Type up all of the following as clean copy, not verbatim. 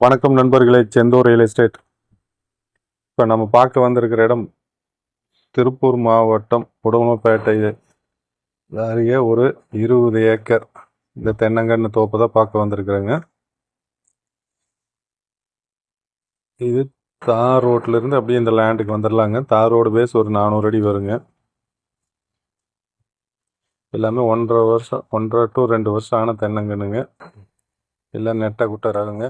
வணக்கம் நண்பர்களே, Senthur real estate. இப்போ நம்ம பார்க்க வந்திருக்கிற இடம் திருப்பூர் மாவட்டம் உடுமலைப்பேட்டை அருகே ஒரு 20 ஏக்கர் இந்த தென்னங்கன்று தோப்பு தான் பார்க்க வந்திருக்கிறேங்க. இது தார் ரோட்லேருந்து அப்படியே இந்த லேண்டுக்கு வந்துடலாங்க. தார் ரோடு பேஸ் ஒரு 400 அடி வருங்க. எல்லாமே 1.5 to 2 வருஷம் ஆன தென்னங்கன்றுங்க. எல்லாம் நெட்டை குட்டை ரகங்க.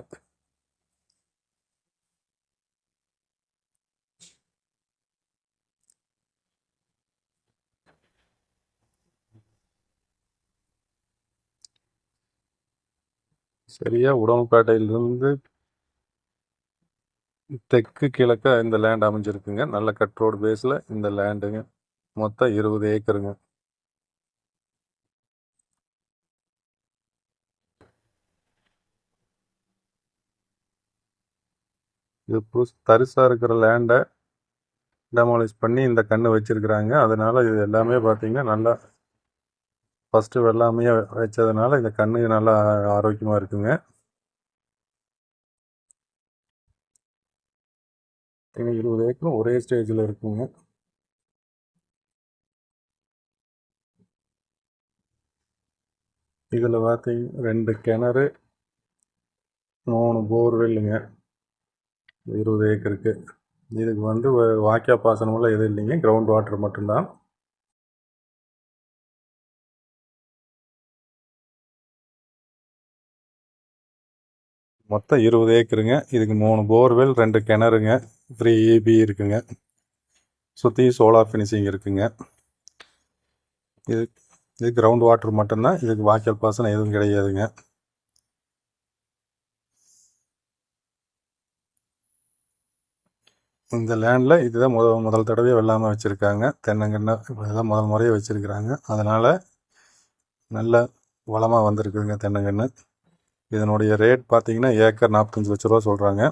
சரியா உடுமலைப்பேட்டையிலிருந்து தெற்கு கிழக்க இந்த லேண்ட் அமைஞ்சிருக்குங்க. நல்ல கட் ரோடு பேஸில் இந்த லேண்டுங்க. மொத்தம் 20 ஏக்கருங்க. இது தரிசாக இருக்கிற லேண்டை டெமாலிஷ் பண்ணி இந்த கன்று வச்சிருக்கிறாங்க. அதனால இது எல்லாமே பார்த்தீங்கன்னா நல்லா ஃபஸ்ட்டு வெள்ளாமையாக வச்சதுனால இந்த கன்று நல்லா ஆரோக்கியமாக இருக்குங்க. இன்னும் 20 ஏக்கரும் ஒரே ஸ்டேஜில் இருக்குங்க. இதில் பார்த்தீங்கன்னா 2 கிணறு, 3 போர்வெல்லுங்க 20 ஏக்கருக்கு. இதுக்கு வந்து வாய்க்கா பாசனமெல்லாம் எதுவும் இல்லைங்க, கிரவுண்ட் வாட்டர் மட்டும்தான். மொத்தம் 20 ஏக்கருங்க. இதுக்கு 3 போர்வெல், 2 கிணறுங்க, 3 EB இருக்குங்க. சுற்றி சோலார் ஃபினிஷிங் இருக்குங்க. இது கிரவுண்ட் வாட்டர் மட்டும்தான். இதுக்கு வாய்க்கால் பாசனம் எதுவும் கிடையாதுங்க. இந்த லேண்டில் இதுதான் முதல் தடவை வெள்ளாமல் வச்சுருக்காங்க. தென்னங்கன்று இதுதான் முதல் முறையாக வச்சுருக்கிறாங்க. அதனால் நல்ல வளமாக வந்திருக்குதுங்க தென்னங்கன்று. இதனுடைய ரேட் பார்த்திங்கன்னா ஏக்கர் 45 லட்ச ரூபா சொல்கிறாங்க.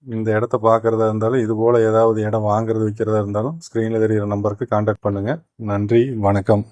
இந்த இடத்த பார்க்குறதா இருந்தாலும், இது போல் ஏதாவது இடம் வாங்குறது விற்கிறதா இருந்தாலும் ஸ்க்ரீனில் தெரிகிற நம்பருக்கு கான்டாக்ட் பண்ணுங்கள். நன்றி, வணக்கம்.